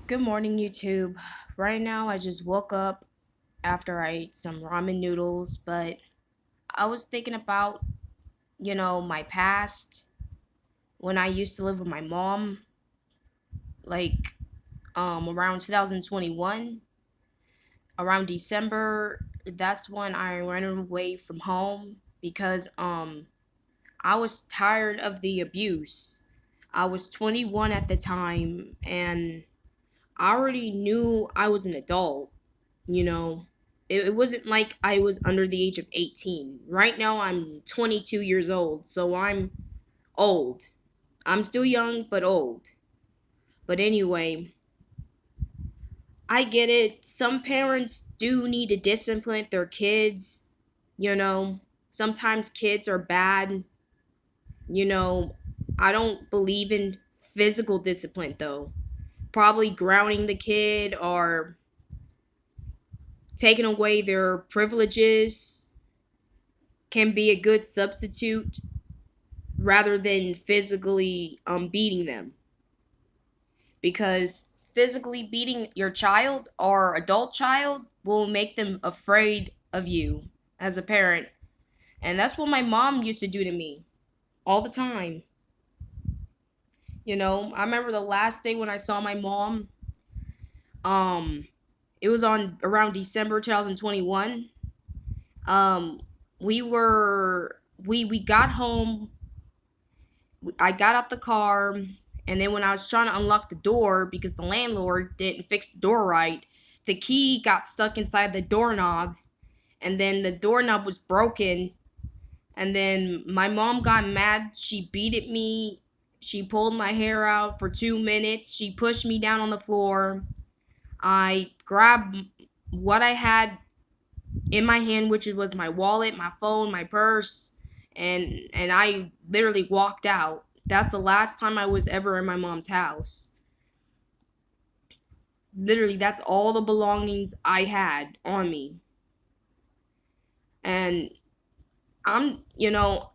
Good morning, YouTube. Right now, I just woke up after I ate some ramen noodles, but I was thinking about, my past when I used to live with my mom, like around 2021, around December. That's when I ran away from home because I was tired of the abuse. I was 21 at the time and I already knew I was an adult. you know it wasn't like I was under the age of 18. Right now I'm 22 years old, so I'm old. I'm still young but old. But anyway, I get it. Some parents do need to discipline their kids. you know Sometimes kids are bad. you know I don't believe in physical discipline though. Probably grounding the kid or taking away their privileges can be a good substitute rather than physically beating them, because physically beating your child or adult child will make them afraid of you as a parent. And that's what my mom used to do to me all the time. I remember the last day when I saw my mom. um it was on around December 2021. um we got home. I got out the car, and then when I was trying to unlock the door because the landlord didn't fix the door right, the key got stuck inside the doorknob, and then the doorknob was broken. And then my mom got mad. She beat at me. She pulled my hair out for 2 minutes. She pushed me down on the floor. I grabbed what I had in my hand, which was my wallet, my phone, my purse, and I literally walked out. That's the last time I was ever in my mom's house. Literally, that's all the belongings I had on me. And I'm, you know,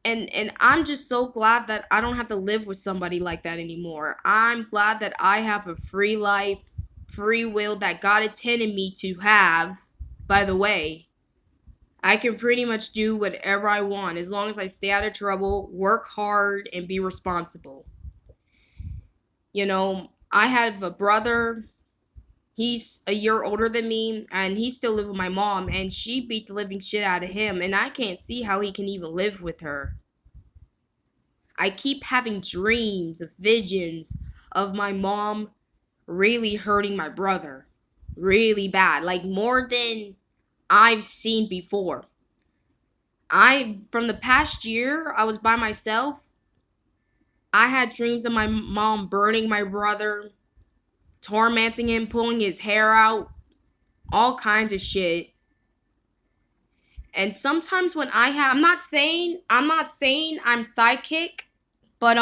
and I'm just so glad that I don't have to live with somebody like that anymore. I'm glad that I have a free life, free will that God intended me to have, by the way. I can pretty much do whatever I want as long as I stay out of trouble, work hard, and be responsible. I have a brother. He's a year older than me, and he still lives with my mom, and she beat the living shit out of him, and I can't see how he can even live with her. I keep having dreams of visions of my mom really hurting my brother. Really bad. Like more than I've seen before. From the past year, I was by myself. I had dreams of my mom burning my brother, tormenting him, pulling his hair out, all kinds of shit. And sometimes when I'm not saying I'm psychic, but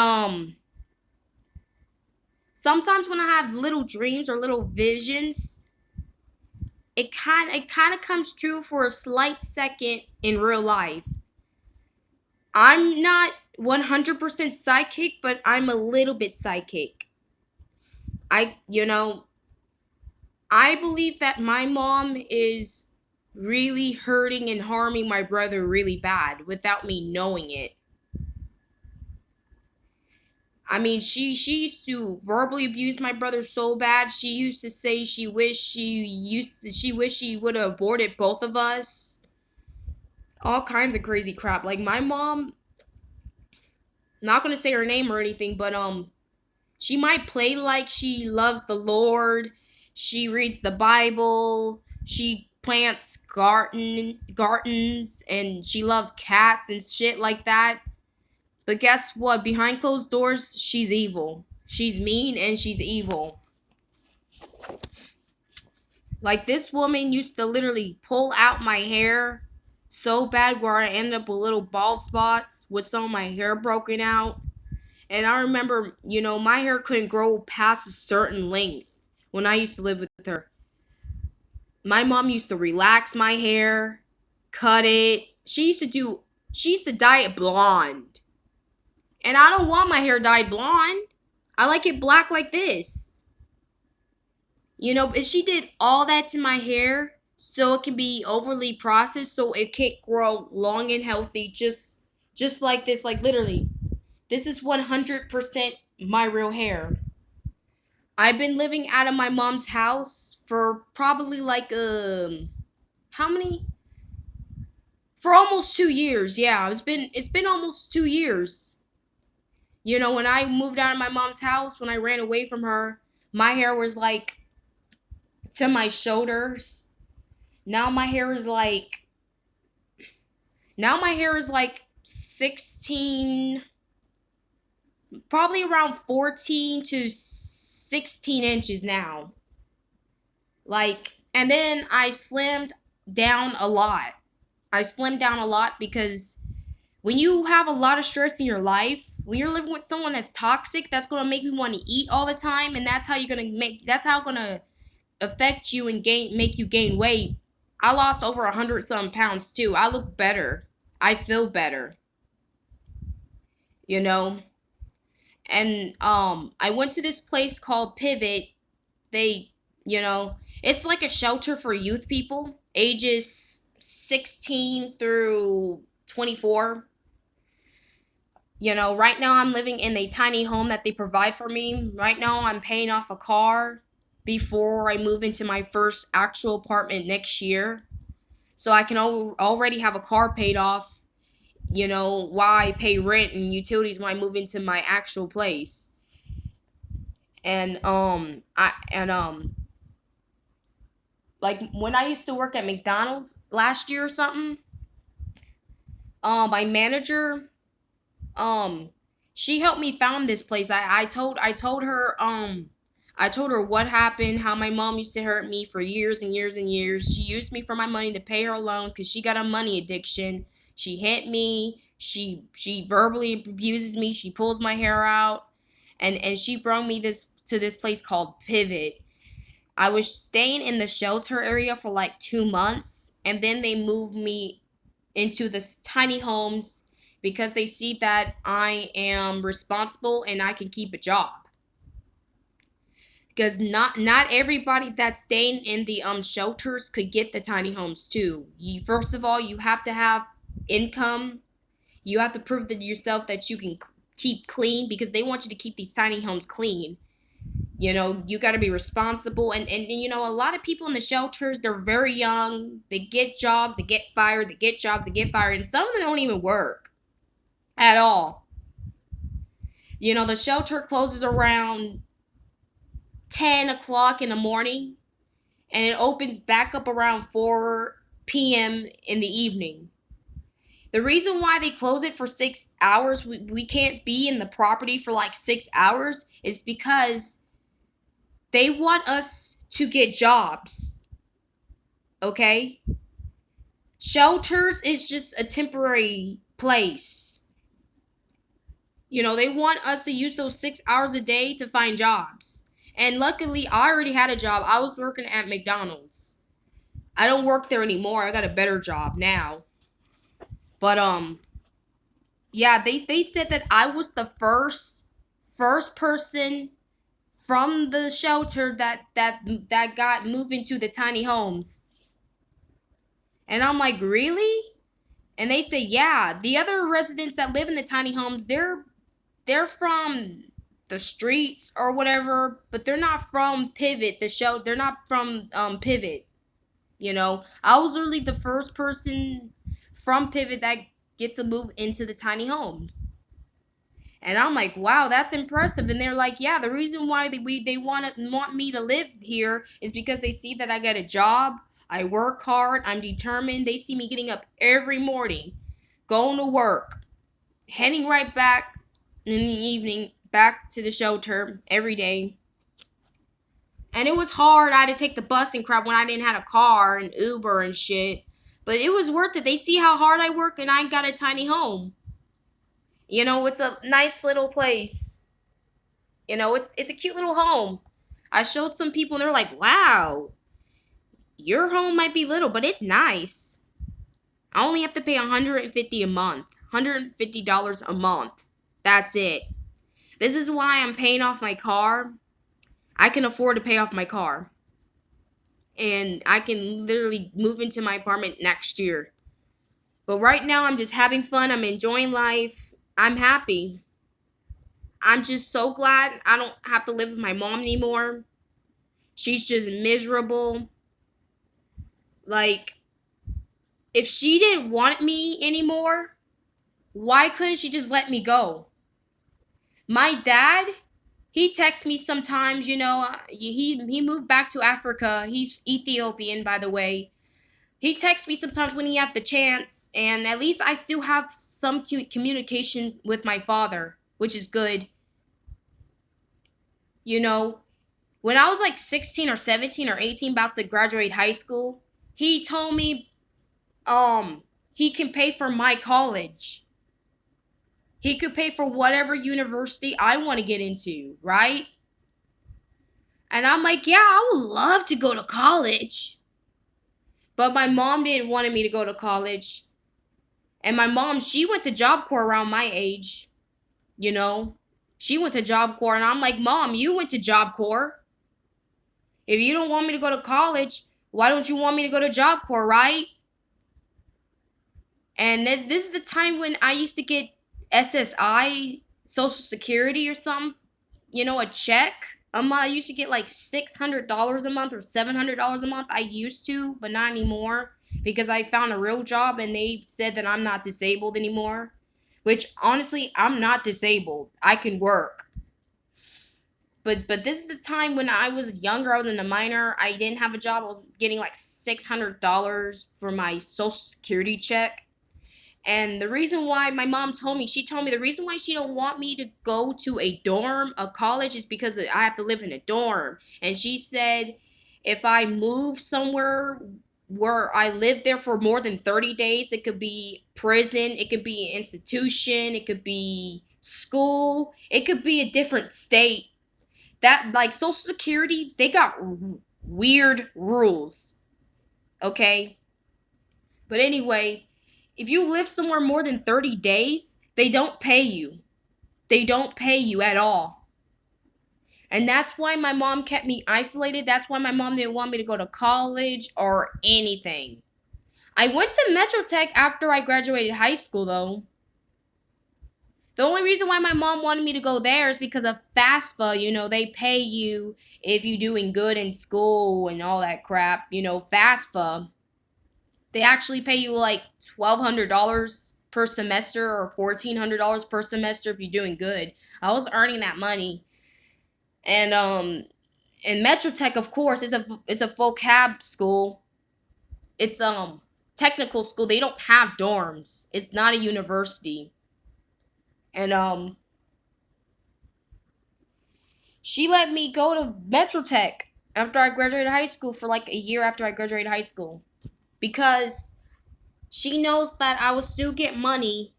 sometimes when I have little dreams or little visions, it kind of comes true for a slight second in real life. I'm not 100% psychic, but I'm a little bit psychic. I you know I believe that my mom is really hurting and harming my brother really bad without me knowing it. I mean, she used to verbally abuse my brother so bad. She used to say she wished she would have aborted both of us. All kinds of crazy crap. Like my mom, not gonna say her name or anything, but she might play like she loves the Lord. She reads the Bible. She plants gardens, and she loves cats and shit like that. But guess what? Behind closed doors, she's evil. She's mean and she's evil. Like this woman used to literally pull out my hair so bad where I ended up with little bald spots with some of my hair broken out. And I remember, my hair couldn't grow past a certain length when I used to live with her. My mom used to relax my hair, cut it. She used to dye it blonde. And I don't want my hair dyed blonde. I like it black like this. But she did all that to my hair so it can be overly processed so it can't grow long and healthy just like this, like literally. This is 100% my real hair. I've been living out of my mom's house for probably like how many? For almost 2 years. Yeah, it's been almost 2 years. When I moved out of my mom's house, when I ran away from her, my hair was like to my shoulders. Now my hair is like now my hair is like 16, probably around 14 to 16 inches now. And then I slimmed down a lot. I slimmed down a lot because when you have a lot of stress in your life, when you're living with someone that's toxic, that's gonna make you want to eat all the time, and that's how gonna affect you and make you gain weight. I lost over 100 some pounds too. I look better. I feel better. You know, and I went to this place called Pivot. They, it's like a shelter for youth people, ages 16 through 24. Right now I'm living in a tiny home that they provide for me. Right now I'm paying off a car before I move into my first actual apartment next year. So I can already have a car paid off, while I pay rent and utilities when I move into my actual place. And like when I used to work at McDonald's last year or something, my manager, um she helped me found this place. I told her what happened, how my mom used to hurt me for years and years and years. She used me for my money to pay her loans because she got a money addiction. She hit me. She verbally abuses me. She pulls my hair out, and she brought me this place called Pivot. I was staying in the shelter area for like 2 months, and then they moved me into this tiny homes because they see that I am responsible and I can keep a job. Because not everybody that's staying in the shelters could get the tiny homes too. You first of all, you have to have income. You have to prove to yourself that you can keep clean because they want you to keep these tiny homes clean. You got to be responsible, and a lot of people in the shelters, they're very young. They get jobs, they get fired, they get jobs, they get fired, and some of them don't even work at all. The shelter closes around 10 o'clock in the morning, and it opens back up around 4 p.m. in the evening. The reason why they close it for 6 hours, we can't be in the property for like 6 hours, is because they want us to get jobs. Okay? Shelters is just a temporary place. They want us to use those 6 hours a day to find jobs. And luckily, I already had a job. I was working at McDonald's. I don't work there anymore. I got a better job now. But yeah, they said that I was the first person from the shelter that got moved into the tiny homes. And I'm like, really? And they say, yeah, the other residents that live in the tiny homes, they're from the streets or whatever, but they're not from Pivot, the show. They're not from Pivot. I was literally the first person from Pivot that get to move into the tiny homes. And I'm like, wow, that's impressive. And they're like, yeah, the reason why they want me to live here is because they see that I got a job, I work hard, I'm determined. They see me getting up every morning, going to work, heading right back in the evening back to the shelter every day. And it was hard. I had to take the bus and crap when I didn't have a car and Uber and shit. But it was worth it. They see how hard I work and I got a tiny home. It's a nice little place. It's a cute little home. I showed some people and they're like, wow, your home might be little, but it's nice. I only have to pay $150 a month. $150 a month. That's it. This is why I'm paying off my car. I can afford to pay off my car. and I can literally move into my apartment next year. But right now, I'm just having fun. I'm enjoying life. I'm happy. I'm just so glad I don't have to live with my mom anymore. She's just miserable. Like, if she didn't want me anymore, why couldn't she just let me go? My dad, he texts me sometimes, he moved back to Africa. He's Ethiopian, by the way. He texts me sometimes when he have the chance, and at least I still have some communication with my father, which is good. You know, when I was like 16 or 17 or 18 about to graduate high school, he told me he can pay for my college. He could pay for whatever university I want to get into, right? And I'm like, yeah, I would love to go to college. But my mom didn't want me to go to college. And my mom, she went to Job Corps around my age, you know. She went to Job Corps, and I'm like, Mom, you went to Job Corps. If you don't want me to go to college, why don't you want me to go to Job Corps, right? And this is the time when I used to get SSI, Social Security or something, a check. I used to get like $600 a month or $700 a month. I used to, but not anymore because I found a real job and they said that I'm not disabled anymore. Which honestly, I'm not disabled. I can work. But this is the time when I was younger. I was in a minor. I didn't have a job. I was getting like $600 for my Social Security check. And the reason why my mom told me, she told me the reason why she don't want me to go to a dorm, a college, is because I have to live in a dorm. And she said if I move somewhere where I live there for more than 30 days, it could be prison, it could be institution, it could be school, it could be a different state. That, like, Social Security, they got weird rules, okay? But anyway, if you live somewhere more than 30 days, they don't pay you. They don't pay you at all. And that's why my mom kept me isolated. That's why my mom didn't want me to go to college or anything. I went to Metro Tech after I graduated high school, though. The only reason why my mom wanted me to go there is because of FAFSA. They pay you if you're doing good in school and all that crap. FAFSA. They actually pay you like $1,200 per semester or $1,400 per semester if you're doing good. I was earning that money. And in Metro Tech, of course, it's a vocab school. It's technical school. They don't have dorms. It's not a university. And she let me go to Metro Tech after I graduated high school for like a year after I graduated high school. Because she knows that I will still get money,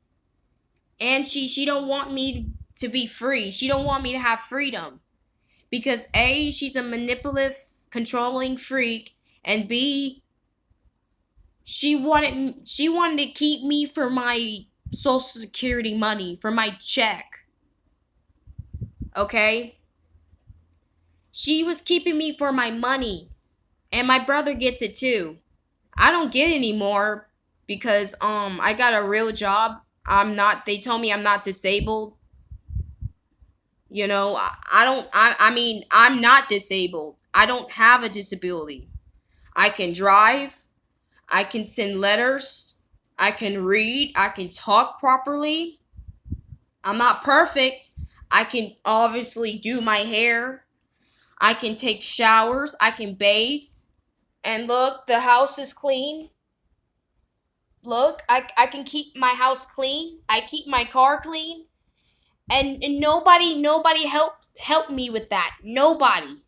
and she don't want me to be free. She don't want me to have freedom. Because A, she's a manipulative, controlling freak, and B, she wanted to keep me for my Social Security money, for my check. Okay? She was keeping me for my money, and my brother gets it too. I don't get any more because I got a real job. They told me I'm not disabled. I mean, I'm not disabled. I don't have a disability. I can drive, I can send letters, I can read, I can talk properly. I'm not perfect. I can obviously do my hair. I can take showers, I can bathe. And look, the house is clean. Look, I can keep my house clean. I keep my car clean. And nobody helped me with that. Nobody.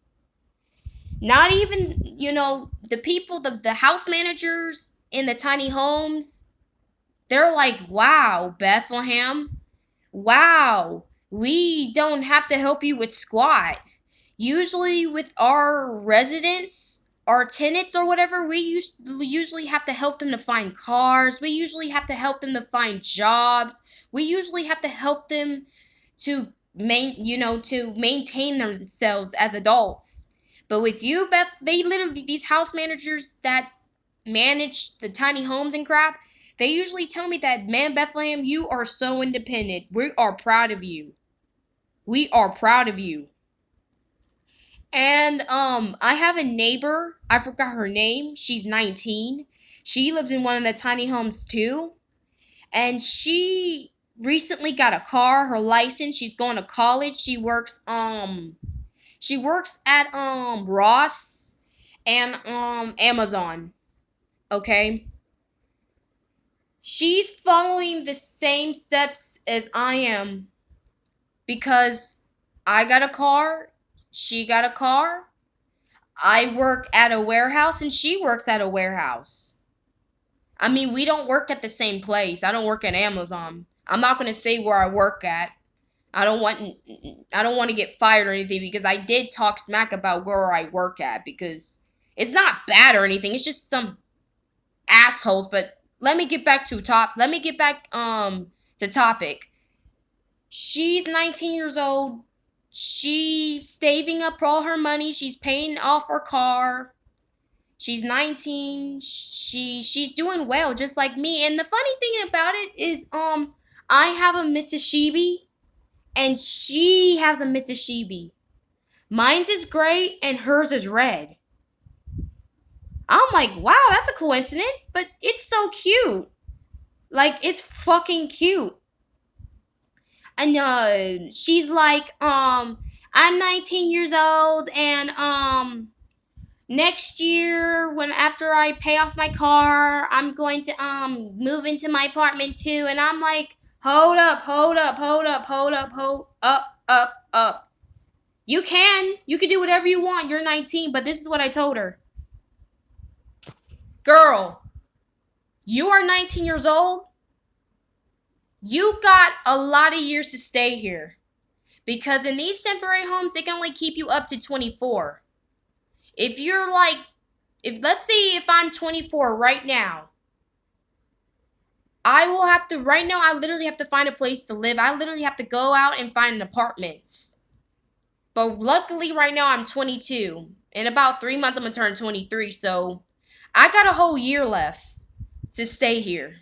Not even, the people, the house managers in the tiny homes. They're like, wow, Bethlehem. Wow, we don't have to help you with squat. Usually with our residents, our tenants or whatever, we usually have to help them to find cars. We usually have to help them to find jobs. We usually have to help them to maintain themselves as adults. But with you, Beth, they literally, these house managers that manage the tiny homes and crap, they usually tell me that, man, Bethlehem, you are so independent. We are proud of you. We are proud of you. And I have a neighbor, I forgot her name. She's 19. She lives in one of the tiny homes too. And she recently got a car, her license. She's going to college. She works at Ross and Amazon. Okay? She's following the same steps as I am because I got a car, she got a car. I work at a warehouse and she works at a warehouse. I mean, we don't work at the same place. I don't work at Amazon. I'm not going to say where I work at. I don't want I don't want to get fired or anything because I did talk smack about where I work at because it's not bad or anything. It's just some assholes, but let me get back to topic. She's 19 years old. She's saving up all her money. She's paying off her car. She's 19. She's doing well just like me. And the funny thing about it is I have a Mitsubishi and she has a Mitsubishi. Mine's is gray and hers is red. I'm like, wow, that's a coincidence, but it's so cute. Like, it's fucking cute. And she's like, I'm 19 years old, and next year, when after I pay off my car, I'm going to move into my apartment too. And I'm like, hold up, hold up, hold up, hold up, hold up. You can do whatever you want. You're 19, but this is what I told her. Girl, you are 19 years old. You got a lot of years to stay here. Because in these temporary homes, they can only keep you up to 24. If you're like, if let's say if I'm 24 right now, right now, I literally have to find a place to live. I literally have to go out and find an apartments. But luckily, right now, I'm 22. In about 3 months, I'm going to turn 23. So I got a whole year left to stay here.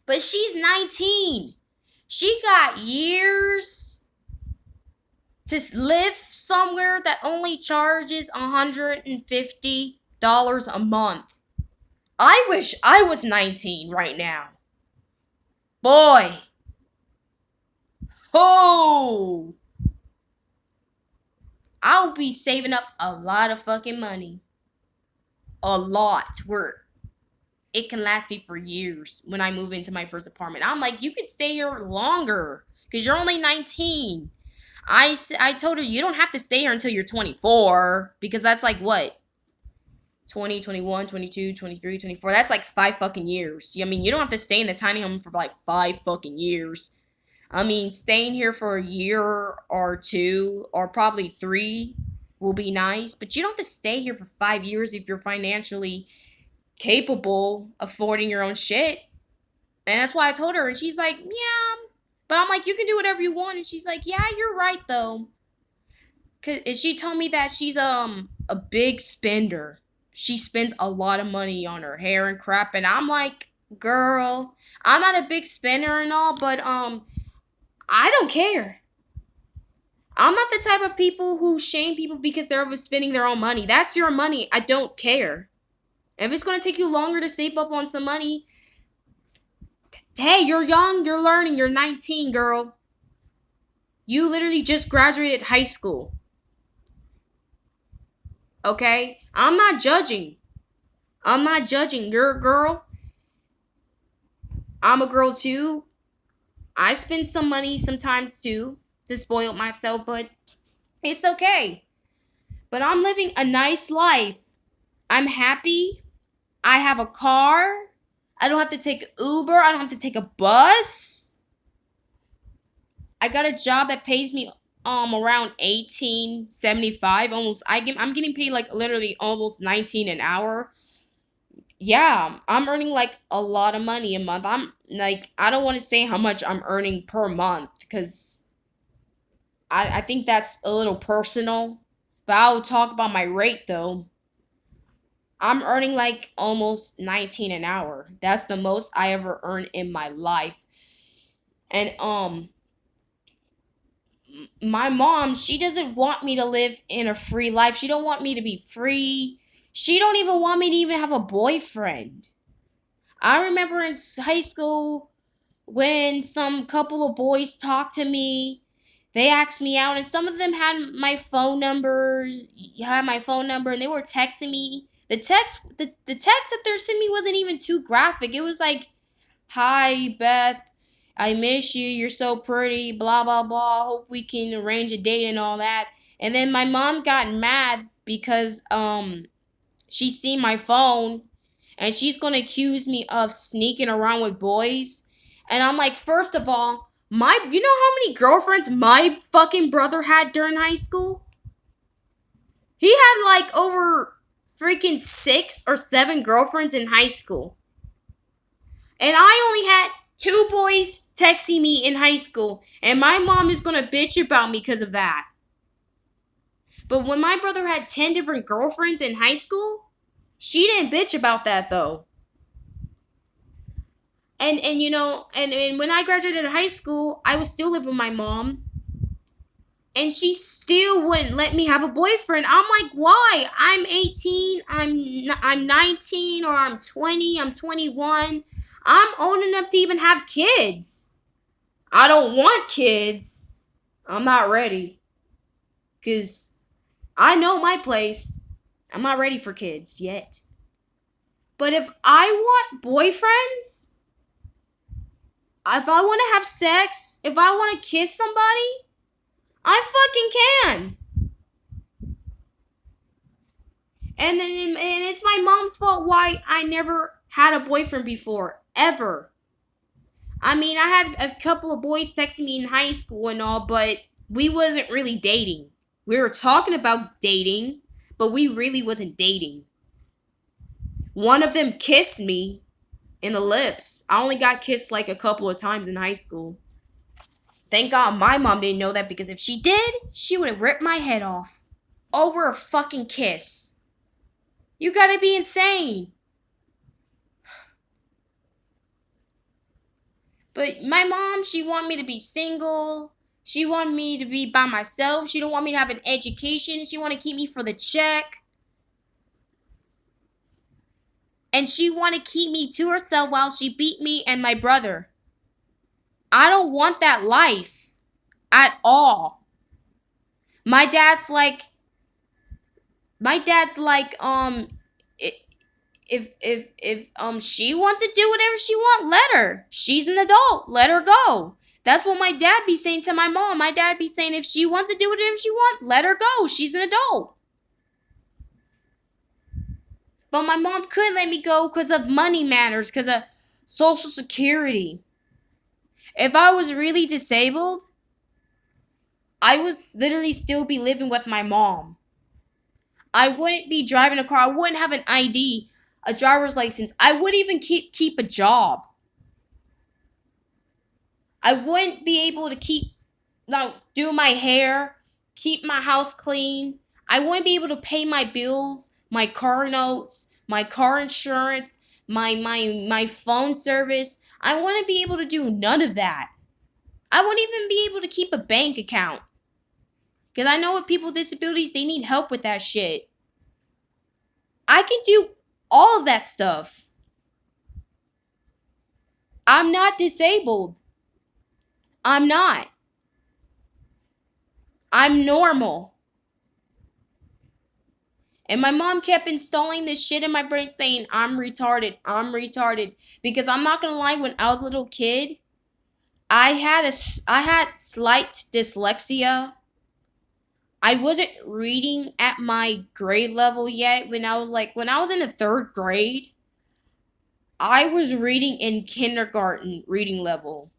But she's 19. She got years to live somewhere that only charges $150 a month. I wish I was 19 right now. Boy. Oh. I'll be saving up a lot of fucking money. A lot. Where it can last me for years when I move into my first apartment. I'm like, you could stay here longer because you're only 19. I told her you don't have to stay here until you're 24 because that's like what? 20, 21, 22, 23, 24. That's like 5 fucking years. I mean, you don't have to stay in the tiny home for like 5 fucking years. I mean, staying here for a year or 2 or probably 3 will be nice, but you don't have to stay here for 5 years if you're financially capable of affording your own shit. And that's why I told her. And she's like, yeah. But I'm like, you can do whatever you want. And she's like, yeah, you're right, though. And she told me that she's a big spender. She spends a lot of money on her hair and crap. And I'm like, girl, I'm not a big spender and all, but I don't care. I'm not the type of people who shame people because they're overspending their own money. That's your money. I don't care. If it's going to take you longer to save up on some money, hey, you're young, you're learning, you're 19, girl. You literally just graduated high school. Okay? I'm not judging. I'm not judging. You're a girl. I'm a girl too. I spend some money sometimes too to spoil myself, but it's okay. But I'm living a nice life. I'm happy. I have a car. I don't have to take Uber. I don't have to take a bus. I got a job that pays me around 18.75 almost. I'm getting paid like literally almost 19 an hour. Yeah, I'm earning like a lot of money a month. I'm like, I don't want to say how much I'm earning per month because I think that's a little personal. But I'll talk about my rate though. I'm earning like almost 19 an hour. That's the most I ever earned in my life. And my mom, she doesn't want me to live in a free life. She don't want me to be free. She don't even want me to even have a boyfriend. I remember in high school when some couple of boys talked to me, they asked me out, and some of them had my phone number, and they were texting me. The text that they're sending me wasn't even too graphic. It was like, "Hi Beth, I miss you. You're so pretty. Blah blah blah. Hope we can arrange a date and all that." And then my mom got mad because she seen my phone and she's gonna accuse me of sneaking around with boys. And I'm like, first of all, you know how many girlfriends my fucking brother had during high school? He had like over freaking 6 or 7 girlfriends in high school. And I only had 2 boys texting me in high school. And my mom is gonna bitch about me because of that. But when my brother had 10 different girlfriends in high school, she didn't bitch about that though. And you know, and when I graduated high school, I was still living with my mom. And she still wouldn't let me have a boyfriend. I'm like, why? I'm 18, I'm 19, or I'm 20, I'm 21. I'm old enough to even have kids. I don't want kids. I'm not ready. Cause I know my place. I'm not ready for kids yet. But if I want boyfriends, if I want to have sex, if I want to kiss somebody, I fucking can. And it's my mom's fault why I never had a boyfriend before, ever. I mean, I had a couple of boys texting me in high school and all, but we wasn't really dating. We were talking about dating, but we really wasn't dating. One of them kissed me in the lips. I only got kissed like a couple of times in high school. Thank God my mom didn't know that, because if she did, she would have ripped my head off over a fucking kiss. You gotta be insane. But my mom, she want me to be single. She want me to be by myself. She don't want me to have an education. She want to keep me for the check. And she want to keep me to herself while she beat me and my brother. I don't want that life at all. My dad's like, if she wants to do whatever she want, let her. She's an adult. Let her go. That's what my dad be saying to my mom. My dad be saying, if she wants to do whatever she want, let her go. She's an adult. But my mom couldn't let me go because of money matters, because of Social Security. If I was really disabled, I would literally still be living with my mom. I wouldn't be driving a car. I wouldn't have an ID, a driver's license. I wouldn't even keep a job. I wouldn't be able to do my hair, keep my house clean. I wouldn't be able to pay my bills, my car notes, my car insurance, my phone service. I wouldn't be able to do none of that. I wouldn't even be able to keep a bank account. Because I know with people with disabilities, they need help with that shit. I can do all of that stuff. I'm not disabled. I'm not. I'm normal. And my mom kept installing this shit in my brain saying, I'm retarded. I'm retarded. Because I'm not going to lie, when I was a little kid, I had slight dyslexia. I wasn't reading at my grade level yet. When I was in the 3rd grade, I was reading in kindergarten reading level.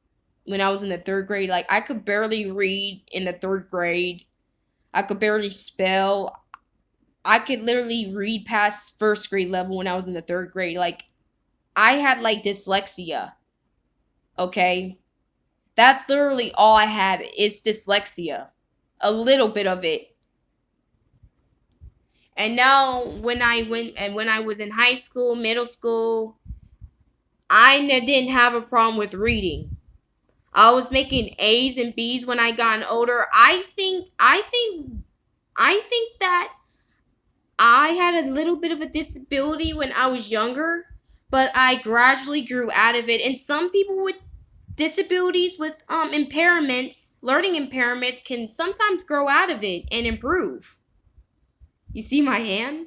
When I was in the 3rd grade, like, I could barely read in the 3rd grade. I could barely spell. I could literally read past 1st grade level when I was in the 3rd grade. Like, I had like dyslexia. Okay? That's literally all I had is dyslexia. A little bit of it. And now when I was in high school, middle school, didn't have a problem with reading. I was making A's and B's when I got older. I think that I had a little bit of a disability when I was younger, but I gradually grew out of it. And some people with disabilities with impairments, learning impairments can sometimes grow out of it and improve. You see my hand?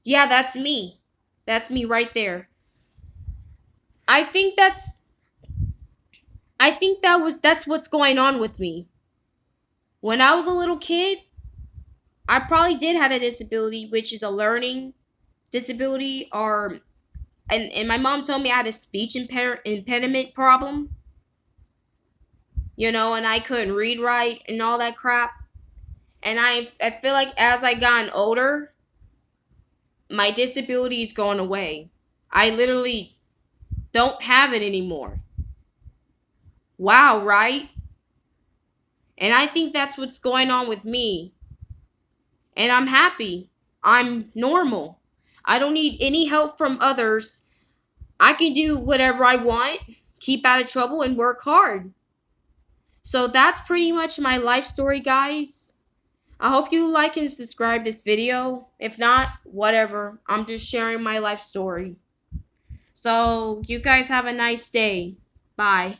Yeah, that's me. That's me right there. I think that's what's going on with me. When I was a little kid, I probably did have a disability, which is a learning disability, or and my mom told me I had a impediment problem, and I couldn't read right and all that crap. And I feel like as I gotten older, my disability is going away. I literally don't have it anymore. Wow, right? And I think that's what's going on with me. And I'm happy. I'm normal. I don't need any help from others. I can do whatever I want, keep out of trouble, and work hard. So that's pretty much my life story, guys. I hope you like and subscribe this video. If not, whatever. I'm just sharing my life story. So, you guys have a nice day. Bye.